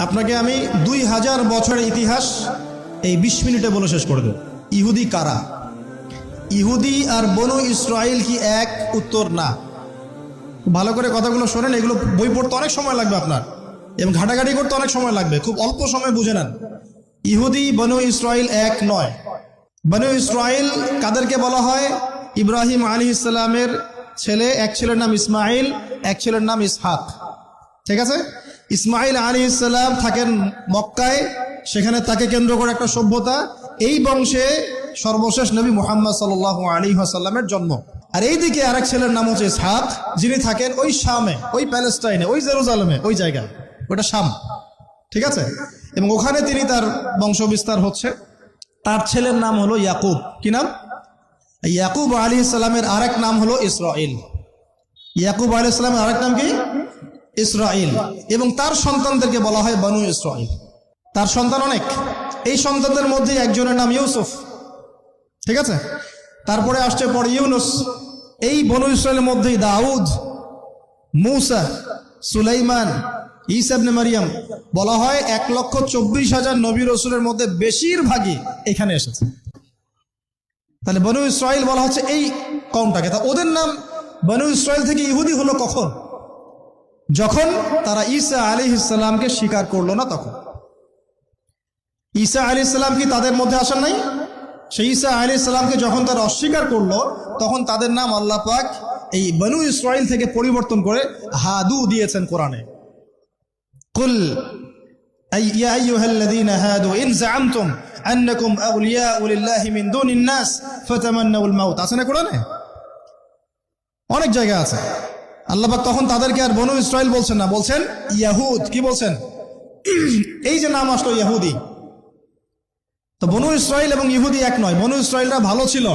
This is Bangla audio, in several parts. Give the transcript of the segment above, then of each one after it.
আপনাকে আমি 2000 বছরের ইতিহাস এই 20 মিনিটে বলে শেষ করে দেব। ইহুদি কারা? ইহুদি আর বনু ইসরাইল কি এক? উত্তর না। ভালো করে কথাগুলো শোনেন, এগুলো বই পড়তে অনেক সময় লাগবে আপনার, এবং ঘাটাঘাটি করতে অনেক সময় লাগবে, খুব অল্প সময় বুঝে নেন। ইহুদি বনু ইসরাইল এক নয়। বনু ইসরাইল কাদেরকে বলা হয়? ইব্রাহিম আলাইহিস সালামের ছেলে, এক ছেলের নাম ইসমাইল, এক ছেলের নাম ইসহাক। ঠিক আছে? ইসমাইল আলাইহিস সালাম থাকেন মক্কায়, সেখানে তাকে কেন্দ্র করে একটা সভ্যতা। এই বংশে সর্বশেষ নবী মুহাম্মদ সাল্লাল্লাহু আলাইহি ওয়াসাল্লামের জন্ম। আর এইদিকে আরেক ছেলের নাম হচ্ছে ইসহাক, যিনি থাকেন ওই শামে, ওই প্যালেস্টাইনে, ওই জেরুজালেমে, ওই জায়গায়, ওটা শাম। ঠিক আছে? এবং ওখানে তিনি তার বংশ বিস্তার হচ্ছে। তার ছেলের নাম হলো ইয়াকুব। কি নাম? ইয়াকুব আলাইহিস সালামের আরেক নাম হলো ইসরাইল। ইয়াকুব আলাইহিস সালামের আরেক নাম কি? ইসরাইল। এবং তার সন্তানদেরকে বলা হয় বনু ইসরাইল। তার সন্তান অনেক। এই সন্তানদের মধ্যে একজনের নাম ইউসুফ। ঠিক আছে? তারপরে আসছে পরে ইউনুস। এই বনু ইসরাইলের মধ্যেই দাউদ, মূসা, সুলাইমান, ঈসা ইবনে মারিয়াম। বলা হয় 1,24,000 নবী রাসূলের মধ্যে বেশিরভাগই এখানে এসেছে। তাহলে বনু ইসরাইল বলা হচ্ছে এই কওমটাকে। তা ওদের নাম বনু ইসরাইল থেকে ইহুদি হলো কখন? যখন তারা ঈসা আলাইহিস সালামকে স্বীকার করলো না তখন। ঈসা আলাইহিস সালাম কি তাদের মধ্যে আসেন নাই? সেই ঈসা আলাইহিস সালামকে যখন তারা অস্বীকার করলো, তখন তাদের নাম আল্লাহ পাক এই বনু ইসরাইল থেকে পরিবর্তন করে হাদু দিয়েছেন কোরআনে। কুল ইয়া আইয়ুহাল্লাযীনা হাদু ইন যাআমতুম আন্নাকুম আউলিয়াউ লিল্লাহি মিন দুনিন নাস ফাতামান্নাউল মাউত। আছে না কোরআনে? অনেক জায়গা আছে। আল্লাহ পাক তখন তাদেরকে আর বনু ইসরাইল বলছেন না, বলছেন ইয়াহুদ। কি বলছেন? এই যে নাম আসলো ইহুদি। তো বনু ইসরাইল এবং ইহুদি এক নয়। বনু ইসরাইলরা ভালো ছিল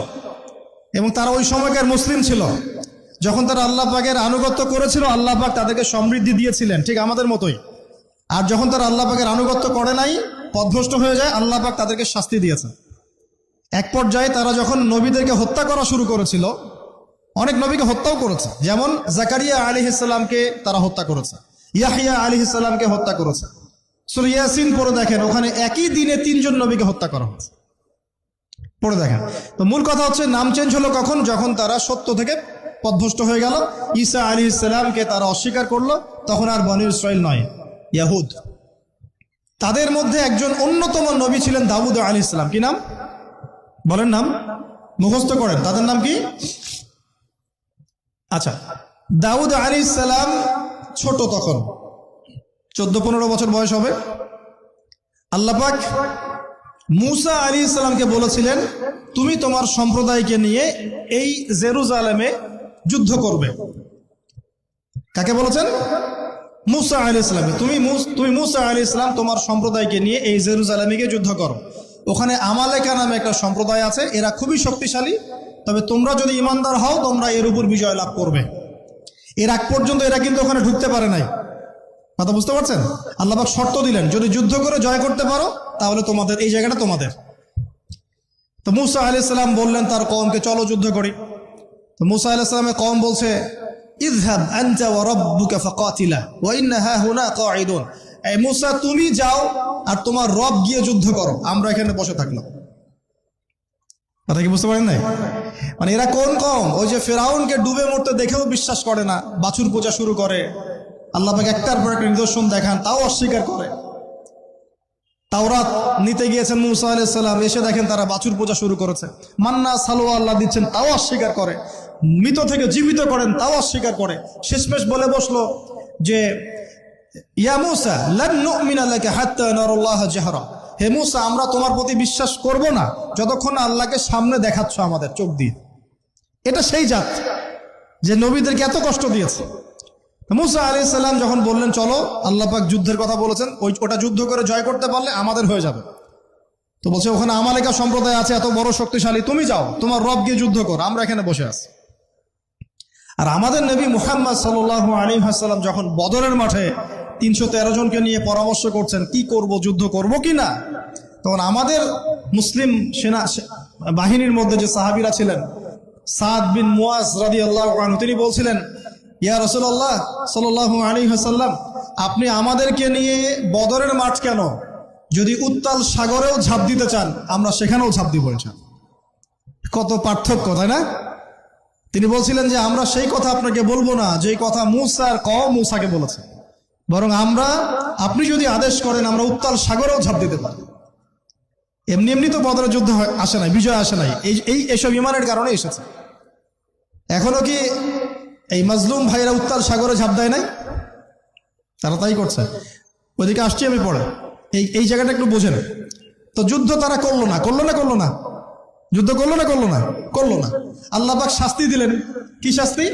এবং তারা ওই সময়কার মুসলিম ছিল। যখন তারা আল্লাহ পাকের আনুগত্য করেছিল, আল্লাহ পাক তাদেরকে সমৃদ্ধি দিয়েছিলেন, ঠিক আমাদের মতোই। আর যখন তারা আল্লাহ পাকের আনুগত্য করে নাই, পথভ্রষ্ট হয়ে যায়, আল্লাহ পাক তাদেরকে শাস্তি দিয়েছেন। এক পর্যায়ে তারা যখন নবীদেরকে হত্যা করা শুরু করেছিল, অনেক নবীকে হত্যাও করেছে। যেমন জাকারিয়া আলাইহিস সালামকে তারা হত্যা করেছে, ইয়াহইয়া আলাইহিস সালামকে হত্যা করেছে। সূরা ইয়াসিন পড়ে দেখেন, ওখানে একই দিনে 3 জন নবীকে হত্যা করা হয়েছে। পড়ে দেখেন। তো মূল কথা হচ্ছে নাম চেঞ্জ হলো কখন? যখন তারা সত্য থেকে পথভ্রষ্ট হয়ে গেল, ঈসা আলাইহিস সালামকে তারা অস্বীকার করলো, তখন আর বনু ইসরাইল নয়, ইয়াহুদ। তাদের মধ্যে একজন অন্যতম নবী ছিলেন দাউদ আলাইহিস সালাম। কি নাম? বলেন নাম, মুখস্থ করেন। তাদের নাম কি? আচ্ছা, দাউদ আলাইহিস সালাম ছোট, তখন 14-15 বছর বয়স হবে। আল্লাহ পাক মূসা আলাইহিস সালামকে বলেছিলেন, তুমি তোমার সম্প্রদায়কে নিয়ে এই জেরুজালেমে যুদ্ধ করবে। কাকে বলেছেন? মূসা আলাইহিস সালাম। তুমি মূসা আলাইহিস সালাম তোমার সম্প্রদায়কে নিয়ে এই জেরুজালেমে গিয়ে যুদ্ধ করো। ওখানে আমালেকা নামে একটা সম্প্রদায় আছে, এরা খুবই শক্তিশালী। তবে তোমরা যদি ইমানদার হও, তোমরা এর উপর বিজয় লাভ করবে। এর আগ পর্যন্ত এরা কিন্তু ওখানে ঢুকতে পারে নাই। কথা বুঝতে পারছেন? আল্লাহ পাক শর্ত দিলেন, যদি যুদ্ধ করে জয় করতে পারো, তাহলে তোমাদের এই জায়গাটা তোমাদের। তো মূসা আলাইহিস সালাম বললেন তার কওমকে, চলো যুদ্ধ করি। তো মূসা আলাইহিস সালামের কওম বলছে, ইযহাব আনতা ওয়া রাব্বুকা ফাকাতিলা ওয়া ইন্না হাহুনা কাঈদুন। এই মূসা, তুমি যাও আর তোমার রব গিয়ে যুদ্ধ করো, আমরা এখানে বসে থাকলাম। কথা কি বুঝতে পারেন নাই? মানে এরা কোন কওম? ওই যে ফেরাউনকে ডুবে মরতে দেখেও বিশ্বাস করে না, বাছুর পূজা শুরু করে, আল্লাহ পাক একটার পর একটা নিদর্শন দেখান, তাও অস্বীকার করে। তাওরাত নিতে গিয়েছেন মূসা আলাইহিস সালাম, এসে দেখেন তারা বাছুর পূজা শুরু করেছে। মান্না সালোয়া আল্লাহ দিচ্ছেন, তাও অস্বীকার করে। মৃত থেকে জীবিত করেন, তাও অস্বীকার করে। শেষমেশ বলে বসলো যে, ইয়া মূসা লান নুমিনা লাকা হাত্তা নারাল্লাহা জাহরা। হে মূসা, আমরা তোমার প্রতি বিশ্বাস করব না যতক্ষণ আল্লাহকে সামনে দেখাচ্ছ আমাদের চোখ দিয়ে। এটা সেই জাত যে নবীদেরকে এত কষ্ট দিয়েছে। মূসা আলাইহিস সালাম যখন বললেন চলো, আল্লাহ পাক যুদ্ধের কথা বলেছেন, ওটা যুদ্ধ করে জয় করতে পারলে আমাদের হয়ে যাবে। তো বলছে ওখানে আমালেকা সম্প্রদায় আছে, এত বড় শক্তিশালী, তুমি যাও, তোমার রব গিয়ে যুদ্ধ কর, আমরা এখানে বসে আছি। আর আমাদের নবী মুহাম্মদ সাল্লাল্লাহু আলাইহি ওয়াসাল্লাম যখন বদরের মাঠে 313 জনকে নিয়ে পরামর্শ করছেন কি করব, যুদ্ধ করব কি না, তখন আমাদের মুসলিম সেনা বাহিনীর মধ্যে যে সাহাবীরা ছিলেন, সাদ বিন মুয়াজ রাদিয়াল্লাহু আনহু, তিনি বলছিলেন, ইয়া রাসূলুল্লাহ সাল্লাল্লাহু আলাইহি ওয়াসাল্লাম, আপনি আমাদেরকে নিয়ে বদরের মাঠ কেন, যদি উত্তাল সাগরেও ঝাঁপ দিতে চান আমরা সেখানেও ঝাঁপ দিব ইনশাআল্লাহ। কত পার্থক্য, তাই না? তিনি বলছিলেন যে আমরা সেই কথা আপনাকে বলবো না যেই কথা মুসার কওম মুসাকে বলেছে, বরং আপনি যদি আদেশ করেন আমরা উত্তাল সাগরেও ঝাঁপ দিতে পারি। এমনি এমনি তো বদরের যুদ্ধ আসে নাই, বিজয় আসে নাই, এইসব ইমানের কারণে এসেছে। এখনো কি এই মাজলুম ভাইরা উত্তাল সাগরে ঝাঁপ দেয় নাই? তারা তাই করছে। ওইদিকে আসছি আমি পরে, এই জায়গাটা একটু বোঝেন। তো যুদ্ধ তারা করলো না, যুদ্ধ করলো না। আল্লাহ পাক শাস্তি দিলেন। কি শাস্তি?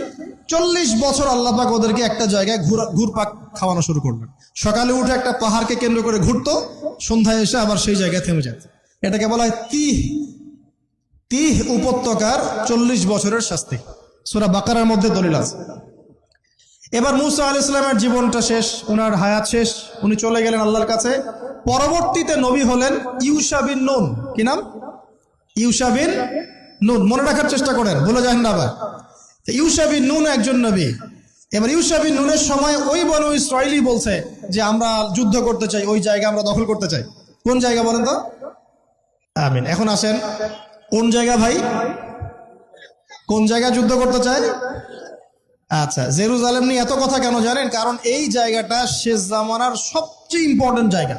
40 বছর আল্লাহ পাক ওদেরকে একটা জায়গায় ঘুরপাক খাওয়ানো শুরু করলেন। সকালে উঠে একটা পাহাড়কে কেন্দ্র করে ঘুরতো, সন্ধ্যায় এসে আবার সেই জায়গায় থেমে যেত। এটাকে বলা হয় তিহ উপত্যকার 40 বছরের শাস্তি। সূরা বাকারার মধ্যে দলিল আছে। এবার মুসা আলাইহিস সালামের জীবনটা শেষ, ওনার হায়াত শেষ, উনি চলে গেলেন আল্লাহর কাছে। পরবর্তীতে নবী হলেন ইউশা বিন নুন। কি নাম? ইউশা বিন নুন। মনে রাখার চেষ্টা করেন, ভুলে যান না আবার। ইউশা বিন নুন একজন নবী। এবার ইউশা বিন নুনের সময় ওই বনু ইসরাইলী বলছে যে আমরা যুদ্ধ করতে চাই, ওই জায়গা আমরা দখল করতে চাই। কোন জায়গা বলেন তো? আমিন। এখন আসেন, কোন জায়গা ভাই? কোন জায়গা যুদ্ধ করতে চায়? আচ্ছা, জেরুজালেম নিয়ে এত কথা কেন জানেন? কারণ এই জায়গাটা শেষ জামানার সবচেয়ে ইম্পর্টেন্ট জায়গা।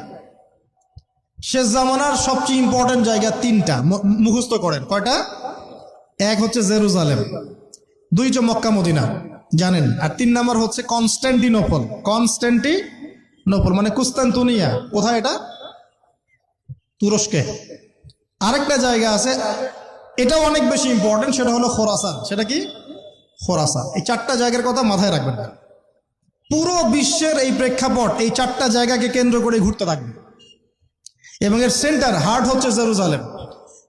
শেষ জামানার সবচেয়ে ইম্পর্টেন্ট জায়গা 3টা, মুখস্থ করেন। কয়টা? এক হচ্ছে জেরুজালেম, 2 হচ্ছে মক্কা মদিনা, জানেন, আর 3 নম্বর হচ্ছে কনস্ট্যান্টিনোপল। কনস্ট্যান্টিনোপল মানে কুস্তান্তনিয়া। কোথায় এটা? তুরস্কে। আরেকটা জায়গা আছে, এটাও অনেক বেশি ইম্পর্টেন্ট, সেটা হলো খোরাসান। সেটা কি? খোরাসান। এই 4টা জায়গার কথা মাথায় রাখবেন। পুরো বিশ্বের এই প্রেক্ষাপট এই 4টা জায়গাকে কেন্দ্র করে ঘুরতে থাকবে, এবং এর সেন্টার হার্ট হচ্ছে জেরুজালেম।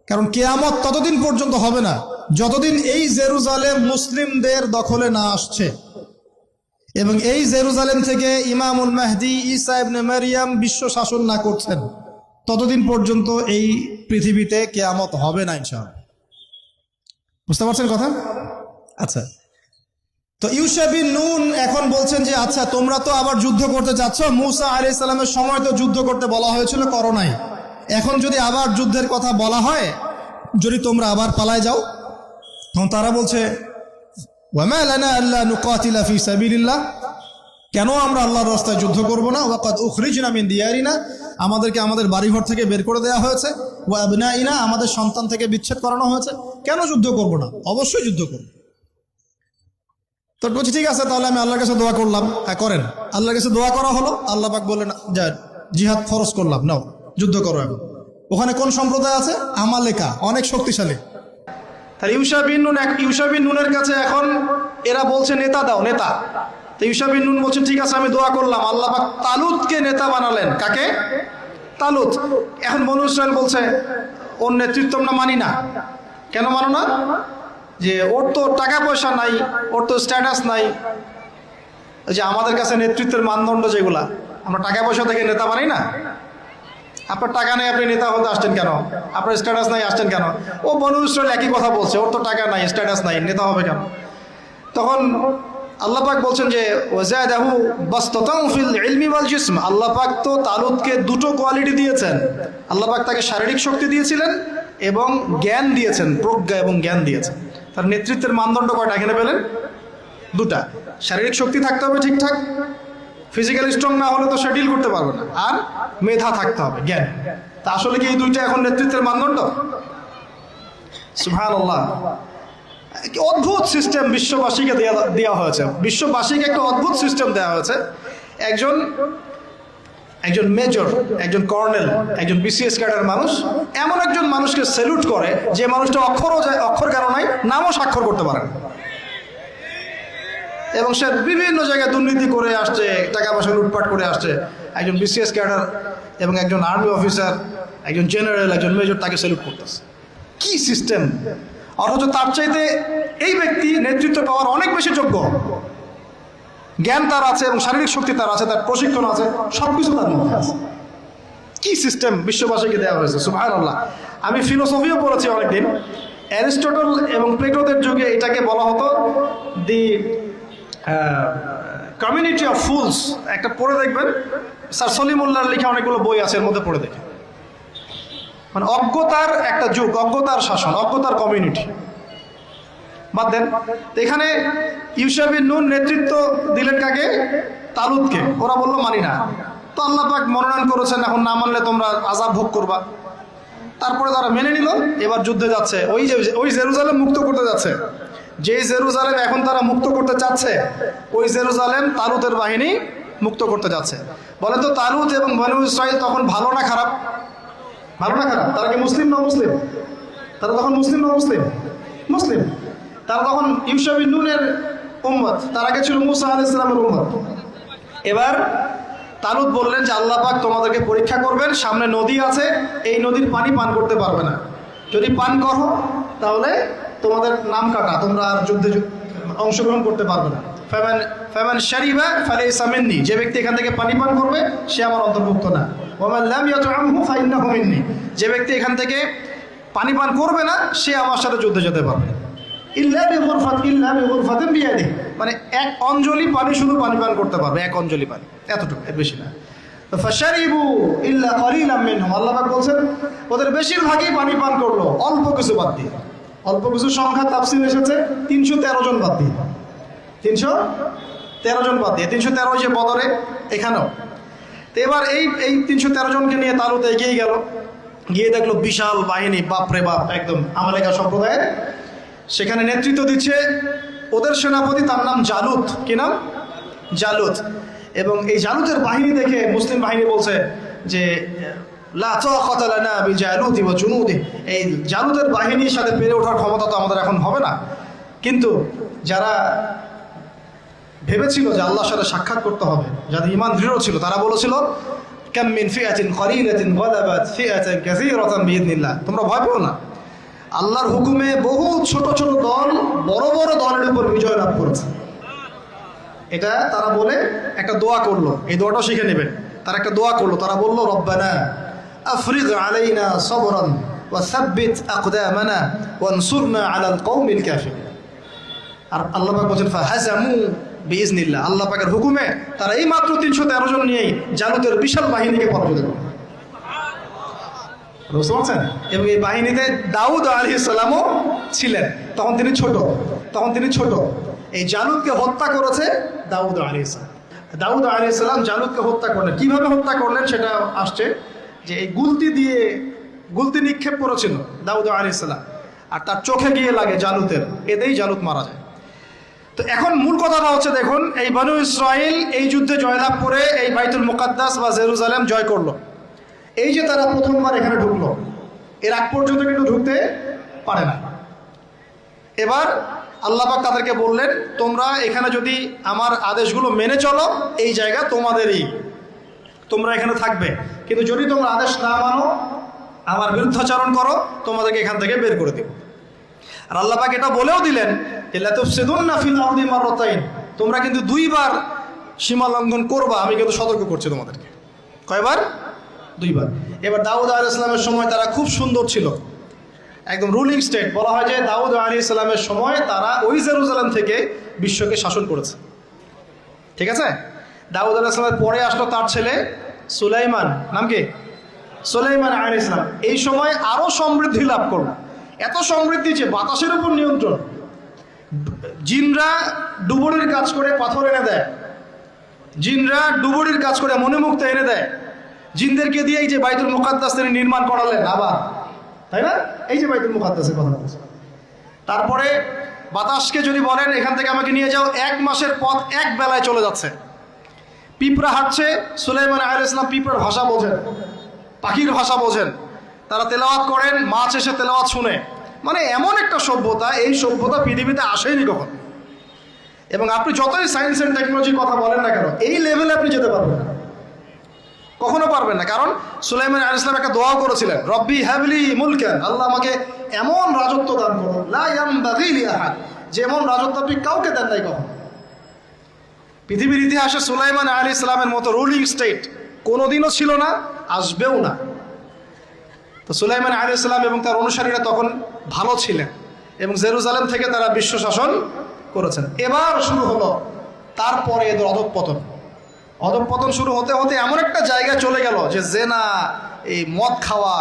কারণ কিয়ামত ততদিন পর্যন্ত হবে না যতদিন এই জেরুজালেম মুসলিমদের দখলে না আসছে, এবং এই জেরুজালেম থেকে ইমামুল মাহদি ঈসা ইবনে মারইয়াম বিশ্ব শাসন না করছেন, ততদিন পর্যন্ত এই পৃথিবীতে কিয়ামত হবে না ইনশাআল্লাহ। বুঝতে পারছেন কথা? আচ্ছা, তো ইউশা বিন নুন এখন বলছেন যে আচ্ছা তোমরা তো আবার যুদ্ধ করতে চাচ্ছ, মুসা আলাইহিস সালামের সময় তো যুদ্ধ করতে বলা হয়েছিল, করো নাই। এখন যদি আবার যুদ্ধের কথা বলা হয়, যদি তোমরা আবার পালায় যাও, তখন তারা বলছে ওয়ামা লানা আল্লা নুকাতিলা ফি সাবিলিল্লাহ, কেন আমরা আল্লাহর রাস্তায় যুদ্ধ করব না? ওয়াকাদ উখরিজনা মিন দিয়ারিনা, আমাদেরকে আমাদের বাড়িঘর থেকে বের করে দেওয়া হয়েছে, ওয়া আবনাইনা, আমাদের সন্তান থেকে বিচ্ছেদ করানো হয়েছে, কেন যুদ্ধ করব না? অবশ্যই যুদ্ধ করব। তো বলছি ঠিক আছে, তাহলে আমি আল্লাহর কাছে দোয়া করলাম। হ্যাঁ করেন। আল্লাহর কাছে দোয়া করা হলো, আল্লাহ পাক বললেন যা জিহাদ ফরজ করলাম, নাও যুদ্ধ করো। এখন ওখানে কোন সম্প্রদায় আছে? আমালেকা, অনেক শক্তিশালী। তাহলে ইউশা বিন নুনের কাছে এখন এরা বলছে নেতা দাও, নেতা। তো ইউশা বিন নুন বলছেন ঠিক আছে আমি দোয়া করলাম, আল্লাহ পাক তালুতকে নেতা বানালেন। কাকে? তালুত। এখন বনু ইসরাইল বলছে ওর নেতৃত্ব আমরা মানি না। কেন মানো না? যে ওর তো টাকা পয়সা নাই, ওর তো স্ট্যাটাস নাই। যে আমাদের কাছে নেতৃত্বের মানদণ্ড যেগুলা, আমরা টাকা পয়সা থেকে নেতা বানাই না। আপনার টাকা নেই, আপনি নেতা হতে আসছেন কেন? আপনার স্ট্যাটাস নাই, আসছেন কেন? ও বনু ইসরাইল একই কথা বলছে, ওর তো টাকা নাই, স্ট্যাটাস নাই, নেতা হবে কেন? তখন আল্লাহ পাক বলছেন যে ওয়াজাদাহু বাসতাতান ফিল ইলমি ওয়াল জিসম, আল্লাহ পাক তো তালুতকে 2টো কোয়ালিটি দিয়েছেন। আল্লাহ পাক তাকে শারীরিক শক্তি দিয়েছিলেন এবং জ্ঞান দিয়েছেন, প্রজ্ঞা এবং জ্ঞান দিয়েছেন। তার নেতৃত্বের মানদণ্ড কয়টা এখানে পেলেন? 2টা। শারীরিক শক্তি থাকতে হবে ঠিকঠাক, ফিজিক্যাল স্ট্রং না হলে তো সে ডিল করতে পারবে না, আর মেধা থাকতে হবে, জ্ঞান। তা আসলে কি এই 2টা এখন নেতৃত্বের মানদণ্ড? সুবহানাল্লাহ। অদ্ভুত সিস্টেম বিশ্ববাসীকে দেওয়া হয়েছে, বিশ্ববাসীকে একটা অদ্ভুত সিস্টেম দেওয়া হয়েছে। একজন মেজর, একজন কর্নেল, একজন বিসিএস ক্যাডার মানুষ এমন একজন মানুষকে স্যালুট করে যে মানুষটা অক্ষর জ্ঞান নাই, নামও স্বাক্ষর করতে পারে না, এবং সে বিভিন্ন জায়গায় দুর্নীতি করে আসছে, টাকা পয়সা লুটপাট করে আসছে। একজন বিসিএস ক্যাডার এবং একজন আর্মি অফিসার, একজন জেনারেল, একজন মেজর তাকে স্যালুট করতেছে। কি সিস্টেম! অথচ তার চাইতে এই ব্যক্তি নেতৃত্ব পাওয়ার অনেক বেশি যোগ্য। জ্ঞান তার আছে এবং শারীরিক শক্তি তার আছে, তার প্রশিক্ষণ আছে, সবকিছু তার মধ্যে আছে। কি সিস্টেম বিশ্ববাসীকে দেওয়া হয়েছে! সুবহানাল্লাহ। আমি ফিলোসফিও পড়েছি অনেকদিন। অ্যারিস্টটল এবং প্লেটোদের যুগে এটাকে বলা হতো দি কমিউনিটি অফ ফুলস, একটা পড়ে দেখবেন, স্যার সলিমুল্লাহর লেখা অনেকগুলো বই আছে, এর মধ্যে পড়ে দেখেন। মানে অজ্ঞতার একটা যুগ, অজ্ঞতার শাসন, অজ্ঞতার কমিউনিটি। বাদ দেন, এখানে ইউশা বিন নুন নেতৃত্ব দিলেন কাকে? তালুতকে। ওরা বললো মানি না। তো আল্লাহ পাক মনোনয়ন করেছেন, এখন না মানলে তোমরা আযাব ভোগ করবা। তারপরে তারা মেনে নিল, এবার যুদ্ধে যাচ্ছে। ওই জেরুজালেম মুক্ত করতে যাচ্ছে। যে জেরুজালেম এখন তারা মুক্ত করতে চাচ্ছে, ওই জেরুজালেম তালুতের বাহিনী মুক্ত করতে যাচ্ছে। বলে তো তালুত এবং বনু ইসরাইল তখন ভালো না খারাপ? ভালো না খারাপ? তারা কি মুসলিম না মুসলিম? তারা তখন মুসলিম না মুসলিম? মুসলিম। তারা তখন ইউশা বিন নুনের উম্মত, তার আগে ছিল মূসা আলাইহিস সালামের উম্মত। এবার তালুত বললেন যে আল্লাহ পাক তোমাদেরকে পরীক্ষা করবেন, সামনে নদী আছে, এই নদীর পানি পান করতে পারবে না। যদি পান করো তাহলে তোমাদের নাম কাটা, তোমরা আর যুদ্ধে অংশগ্রহণ করতে পারবে না। ফামান শারিবা ফালাইসা মিন্নি, যে ব্যক্তি এখান থেকে পানি পান করবে সে আমার অন্তর্ভুক্ত না। ওয়ামান লাম ইয়াতআমহু ফাইন্নাহু মিন্নি, যে ব্যক্তি এখান থেকে পানি পান করবে না সে আমার সাথে যুদ্ধে যেতে পারবে। ইল্লা বিগুরফাতিন বিয়াদি, মানে এক অঞ্জলি পানি শুধু পানি পান করতে পারবে, এক অঞ্জলি পানি, এতটুকু, এর বেশি না। ফাশারিবু ইল্লা কলিলাম মিনহুম, আল্লাহ পাক বলেন ওদের বেশিরভাগই পানি পান করলো, অল্প কিছু বাদ দিয়ে। অল্প কিছু সংখ্যা তাফসীরে এসেছে 313 জন বাদ দিয়ে, 313 জন বাদ দিয়ে, 313 যে বদরে, এখানেও। তো এবার এই 313 জনকে নিয়ে তালুত এগিয়ে গেল, গিয়ে দেখলো বিশাল বাহিনী, বাপরে বাপ, একদম আমালেকা সম্প্রদায়ের। সেখানে নেতৃত্ব দিচ্ছে ওদের সেনাপতি, তার নাম জালুত। কি নাম? জালুত। এবং এই জালুতের বাহিনী দেখে মুসলিম বাহিনী বলছে যে লা তাকাতা লানা বিজালুতি ওয়া জুনুদি, এই জালুতের বাহিনীর সাথে পেরে ওঠার ক্ষমতা তো আমাদের এখন হবে না। কিন্তু যারা ভেবেছিল যে আল্লাহর সাথে সাক্ষাৎ করতে হবে, যাদের ঈমান দৃঢ় ছিল, তারা বলেছিল কাম মিন ফিআতিন কলিলাতিন গালাবাত ফিআতান কাসীরাতান বিইذনিল্লাহ, তোমরা ভয় পেও না, আল্লাহর হুকুমে বহু ছোট ছোট দল বড় বড় দলের উপর বিজয় লাভ করেছে। এটা তারা বলে একটা দোয়া করলো, এই দোয়াটাও শিখে নেবেন। তারা একটা দোয়া করলো, তারা বললো রব্বানা আফরিগ আলাইনা সবরান ওয়া সাব্বিত আকদামানা ওয়ানসুরনা আলাল কওমিল কাফিরিন। আর আল্লাহ পাক বলেন ফাহাজামু বিইذনিল্লাহ, আল্লাহ পাকের হুকুমে তারা এই মাত্র 313 জন নিয়েই জালুতের বিশাল বাহিনীকে পরাজিত করলো। বুঝতে পারছেন? এবং এই বাহিনীতে দাউদ আলাইহিস সালামও ছিলেন, তখন তিনি ছোট। এই জালুতকে হত্যা করেছে দাউদ আলাইহিস সালাম। দাউদ আলাইহিস সালাম জালুতকে হত্যা করলেন। কিভাবে হত্যা করলেন সেটা আসছে, যে এই গুলতি নিক্ষেপ করেছিল দাউদ আলাইহিস সালাম, আর তার চোখে গিয়ে লাগে জালুতের, এতেই জালুত মারা যায়। তো এখন মূল কথাটা হচ্ছে, দেখুন এই বনু ইসরাইল এই যুদ্ধে জয়লাভ করে এই বাইতুল মুকাদ্দাস বা জেরুজালেম জয় করলো। এই যে তারা প্রথমবার এখানে ঢুকলো, এর আগ পর্যন্ত কিন্তু ঢুকতে পারে না। এবার আল্লাহ পাক তাদেরকে বললেন তোমরা এখানে যদি আমার আদেশগুলো মেনে চলো, এই জায়গা তোমাদেরই, তোমরা এখানে থাকবে। কিন্তু যদি তোমরা আদেশ না মানো, আমার বিরুদ্ধাচরণ করো, তোমাদেরকে এখান থেকে বের করে দেব। আর আল্লাহ পাক এটা বলেও দিলেন লা তুফসিদুন্না ফিল আরদি মাররাতাইন, তোমরা কিন্তু 2 বার সীমা লঙ্ঘন করবা, আমি কিন্তু সতর্ক করছি তোমাদেরকে। কয়বার? 2 বার। এবার দাউদ আলাইহিস সালামের সময় তারা খুব সুন্দর ছিল, একদম রুলিং স্টেট। বলা হয় যে দাউদ আলাইহিস সালামের সময় তারা ওই জেরুজালেম থেকে বিশ্বকে শাসন করেছে। ঠিক আছে? দাউদ আলাইহিস সালামের পরে আসলো তার ছেলে সুলাইমান, নাম কি? সুলাইমান আলাইহিস সালাম। এই সময় আরো সমৃদ্ধি লাভ করলো, এত সমৃদ্ধি যে বাতাসের উপর নিয়ন্ত্রণ। জিনরা ডুবুরির কাজ করে পাথর এনে দেয়, জিনরা ডুবুরির কাজ করে মণিমুক্তা এনে দেয়। জিনদেরকে দিয়ে এই যে বাইতুল মুকাদ্দাস তিনি নির্মাণ করালেন আবার, তাই না? এই যে বাইতুল মুকাদ্দাসের কথা বলছে। তারপরে বাতাসকে যদি বলেন এখান থেকে আমাকে নিয়ে যাও, 1 মাসের পথ 1 বেলায় চলে যাচ্ছে। পিঁপড়া হাঁটছে, সুলাইমান আলাইহিস সালাম পিঁপড়ার ভাষা বোঝেন, পাখির ভাষা বোঝেন। তারা তেলাওয়াত করেন, মাছ এসে তেলাওয়াত শুনে। মানে এমন একটা সভ্যতা, এই সভ্যতা পৃথিবীতে আসেনি কখন। এবং আপনি যতই সায়েন্স অ্যান্ড টেকনোলজির কথা বলেন না কেন, এই লেভেলে আপনি যেতে পারবেন না, কখনো পারবেন না। কারণ সুলাইমান আলাইহিস সালাম একটা দোয়াও করেছিলেন, রব্বি হাবলি মুলকান, আল্লাহ আমাকে এমন রাজত্ব দান করো, লা ইয়ামবাগি লি আহাদ, যেমন রাজত্ব আপনি কাউকে দেন নাই কখন। পৃথিবীর ইতিহাসে সুলাইমান আলাইহিস সালামের মতো রুলিং স্টেট কোনোদিনও ছিল না, আসবেও না। তো সুলাইমান আলাইহিস সালাম এবং তার অনুসারীরা তখন ভালো ছিলেন এবং জেরুজালেম থেকে তারা বিশ্ব শাসন করেছেন। এবার শুরু হলো তারপরে এদের অধঃপতন শুরু হতে হতে এমন একটা জায়গায় চলে গেল যে জেনা, এই মদ খাওয়া,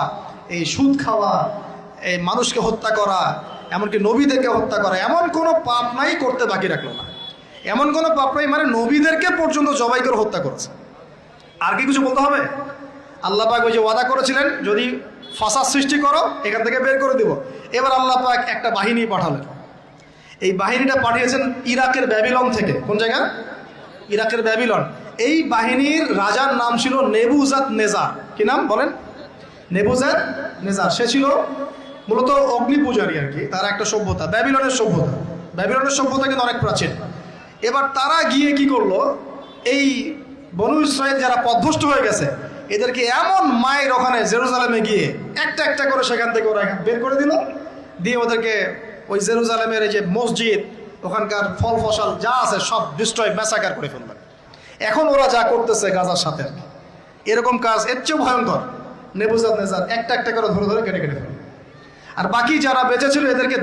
এই সুদ খাওয়া, এই মানুষকে হত্যা করা, এমনকি নবীদেরকে হত্যা করা, এমন কোনো পাপ নাই করতে বাকি রাখলো না। এমন কোনো পাপ নাই মানে নবীদেরকে পর্যন্ত জবাই করে হত্যা করেছে। আর কি কিছু বলতে হবে? আল্লাহ পাক ওই যে ওয়াদা করেছিলেন যদি ফাসাদ সৃষ্টি করো এখান থেকে বের করে দিব। এবার আল্লাহ পাক একটা বাহিনী পাঠালেন। এই বাহিনীটা পাঠিয়েছেন ইরাকের ব্যাবিলন থেকে। কোন জায়গা? ইরাকের ব্যাবিলন। এই বাহিনীর রাজার নাম ছিল নেবুজাদ নেজার। কি নাম বলেন? নেবুজাদ নেজার। সে ছিল মূলত অগ্নি পূজারী আর কি। তার একটা সভ্যতা, ব্যাবিলনের সভ্যতা। ব্যাবিলনের সভ্যতা কিন্তু অনেক প্রাচীন। এবার তারা গিয়ে কি করলো, এই বনু ইসরাইল যারা পথভ্রষ্ট হয়ে গেছে এদেরকে এমন মায়ের ওখানে জেরুজালেমে গিয়ে একটা একটা করে সেখান থেকে ওরা বের করে দিল, দিয়ে ওদেরকে ওই জেরুজালেমের এই যে মসজিদ, ওখানকার ফল ফসল যা আছে সব ডিস্ট্রয়, ম্যাসাকার করে ফেলবে। এখন ওরা যা করতেছে গাজার সাথে এরকম কাজ এর চেয়েও ভয়ঙ্কর। নেবুজাদ নেজার একটা একটা করে ধরে ধরে কেটে কেটে ফেলবে। আর বাকি যারা বেঁচে ছিল এদেরকে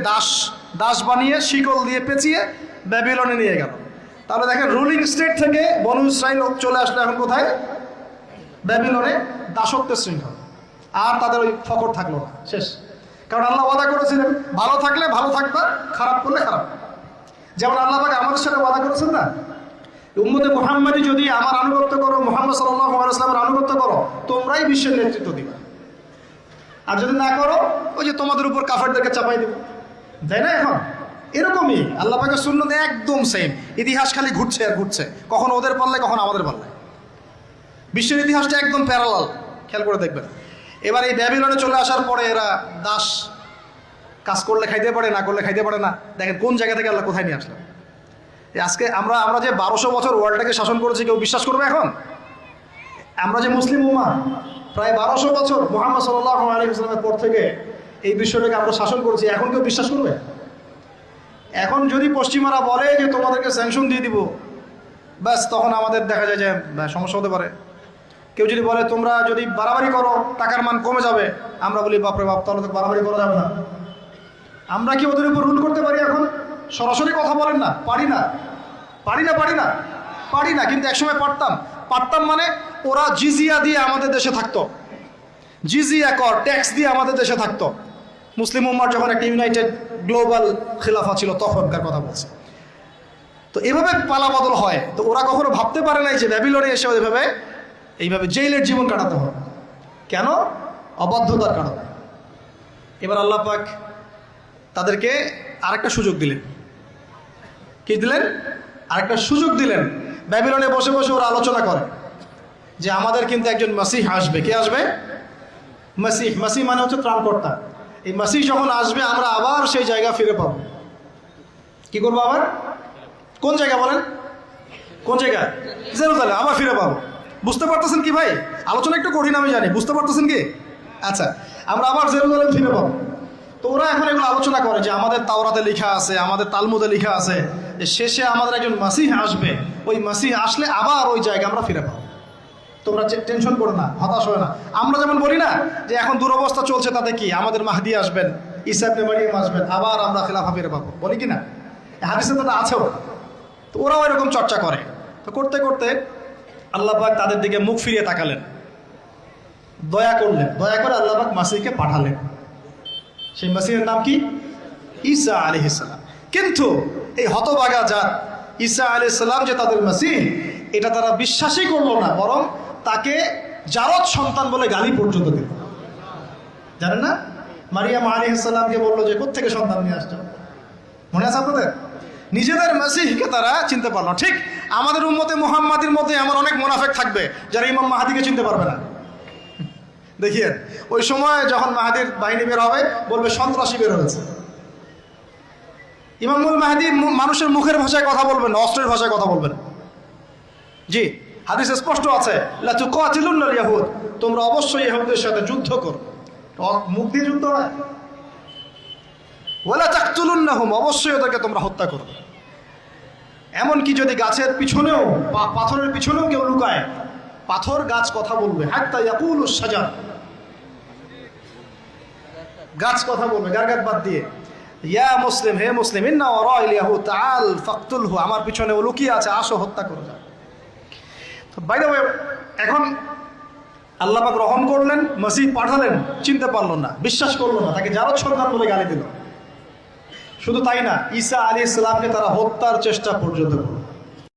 দাস বানিয়ে শিকল দিয়ে পেঁচিয়ে ব্যাবিলনে নিয়ে গেল। তাহলে দেখেন রুলিং স্টেট থেকে বনু ইসরাইল চলে আসলো এখন কোথায়? ব্যাবিলনে, দাসত্বের শৃঙ্খল। আর তাদের ওই ফকর থাকলো না, শেষ। কারণ আল্লাহ ওয়াদা করেছিলেন ভালো থাকলে ভালো থাকবা, খারাপ করলে খারাপ। যেমন আল্লাহ পাক আমাদের সাথে ওয়াদা করেছেন না, উম্মতে মুহাম্মাদি যদি আমার আনুগত্য করো, মুহাম্মদ সাল্লাল্লাহু আলাইহি ওয়াসাল্লামের আনুগত্য করো, তোমরাই বিশ্বের নেতৃত্ব দিবা। আর যদি না করো ওই যে তোমাদের উপর কাফেরদেরকে চাপাই দেবো, তাই না? এখন এরকমই আল্লাহ পাকের সুন্নাতে একদম সেম। ইতিহাস খালি ঘুরছে আর ঘুরছে, কখন ওদের পাল্লায় কখন আমাদের পাল্লায়। বিশ্বের ইতিহাসটা একদম প্যারালাল, খেয়াল করে দেখবেন। এবার এই ব্যাবিলনে চলে আসার পরে এরা দাস, কাজ করলে খাইতে পারে, না করলে খাইতে পারে না। দেখেন কোন জায়গা থেকে আল্লাহ কোথায় নিয়ে আসলাম। আজকে আমরা যে 1200 বছর ওয়ার্ল্ডটাকে শাসন করেছি, কেউ বিশ্বাস করবে এখন? আমরা যে মুসলিম উম্মাহ প্রায় 1200 বছর মুহাম্মদ সাল্লাল্লাহু আলাইহি ওয়াসাল্লামের পর থেকে এই বিশ্বটাকে আমরা শাসন করেছি, এখন কেউ বিশ্বাস করবে? এখন যদি পশ্চিমারা বলে যে তোমাদেরকে স্যাংশন দিয়ে দিব, ব্যাস তখন আমাদের দেখা যায় যে সমস্যা হতে পারে। কেউ যদি বলে তোমরা যদি বাড়াবাড়ি করো টাকার মান কমে যাবে, আমরা বলি বাপরে বাপ, তাহলে তো বাড়াবাড়ি করা যাবে না। আমরা কি ওদের উপর রুল করতে পারি? এখন সরাসরি কথা বলেন না, পারি না। কিন্তু একসময় পারতাম মানে ওরা জিজিয়া দিয়ে আমাদের দেশে থাকতো, জিজিয়া কর, ট্যাক্স দিয়ে আমাদের দেশে থাকতো। মুসলিম উম্মার যখন একটা ইউনাইটেড গ্লোবাল খিলাফা ছিল তখনকার কথা বলছে। তো এভাবে পালা বদল হয়। তো ওরা কখনো ভাবতে পারে নাই যে ব্যাবিলনে এসে এইভাবে জেইলের জীবন কাটাতে হবে। কেন? অবাধ্যতার কারণে। এবার আল্লাহ পাক তাদেরকে আরেকটা সুযোগ দিলেন। কি দিলেন? আরেকটা সুযোগ দিলেন। ব্যাবিলনে বসে বসে ওরা আলোচনা করে যে আমাদের কিন্তু একজন মাসিহ আসবে। কে আসবে? মাসিহ মানে হচ্ছে ত্রাণকর্তা। এই মাসিহ যখন আসবে আমরা আবার সেই জায়গা ফিরে পাবো। কি করবো আবার? কোন জায়গা বলেন? কোন জায়গা? জেরুজালেম। আবার ফিরে পাবো। বুঝতে পারতেছেন কি ভাই? আলোচনা একটু কঠিন আমি জানি, বুঝতে পারতেছেন কি? আচ্ছা, আমরা আবার জেরুজালেম ফিরে পাবো। তো ওরা এখন এগুলো আলোচনা করে যে আমাদের তাওরাতে লেখা আছে, আমাদের তালমুদে লেখা আছে যে শেষে আমাদের একজন মাসিহ আসবে, ওই মাসিহ আসলে আবার ওই জায়গা আমরা ফিরে পাবো। তোমরা টেনশন করো না, হতাশ হয় না। আমরা যেমন বলি না যে এখন দুরবস্থা চলছে, তাতে কি আমাদের মাহদি আসবেন, ঈসা ইবনে মারইয়াম আসবেন, আবার আমরা খেলাফা ফিরে পাবো, বলি কি না? হাদিসে তো আছেও। তো ওরাও এরকম চর্চা করে। তো করতে করতে আল্লাহ পাক তাদের দিকে মুখ ফিরিয়ে তাকালেন, দয়া করলেন। দয়া করে আল্লাহ পাক মাসিহকে পাঠালেন। সেই মাসিহের নাম কি? ঈসা আলাইহিস সালাম। কিন্তু এই হতভাগা জাত ঈসা আলাইহিস সালাম যে তাদের মাসিহ, এটা তারা বিশ্বাসই করলো না, বরং তাকে জারদ সন্তান বলে গালি পর্যন্ত দিল। জানেন না? মারিয়াম আলাইহিস সালামকে বললো যে কোত্থেকে সন্তান নিয়ে আসছো? মনে আছে আপনাদের? নিজেদের মাসিহকে তারা চিনতে পারলো। ঠিক আমাদের উম্মতে মুহাম্মাদির মধ্যে এমন অনেক মুনাফিক থাকবে যারা ইমাম মাহদিকে চিনতে পারবে না। দেখিয়ে ওই সময় যখন মাহাদির বাহিনী বের হবে বলবে সন্ত্রাসী বের হয়েছে। ইমামুল মাহদি মানুষের মুখের ভাষায় কথা বলবেন না, অস্ত্রের ভাষায় কথা বলবেন। জি, হাদিসে স্পষ্ট আছে, লা তুকাতিলুনাল ইয়াহুদ, তোমরা অবশ্যই ইহুদীদের সাথে যুদ্ধ করো। মুখ দিয়ে যুদ্ধ হয়। ওয়ালা তাকতুলুন্নাহুম, অবশ্যই ওদেরকে তোমরা হত্যা করো। এমনকি যদি গাছের পিছনেও, পাথরের পিছনেও কেউ লুকায়, পাথর গাছ কথা বলবে। হাত্তা ইয়াকুলুস শাজার, গাছ কথা বলবে গারগাত বাদ দিয়ে। ইয়া মুসলিম, হে মুসলিম, ইন্না ওয়ারাইল ইয়াহুদ তাআল ফাকতুলহু, আমার পিছনে ও লুকিয়ে আছে, আসো হত্যা করে যাও। তো বাই দ্য ওয়ে, এখন আল্লাহ পাক রহম করলেন, মসিহ পাঠালেন, চিনতে পারলো না, বিশ্বাস করলো না, তাকে জারদ সন্তান বলে গালি দিল। শুধু তাই না, ঈসা আলাইহিস সালামকে তারা হত্যার চেষ্টা পর্যন্ত করল।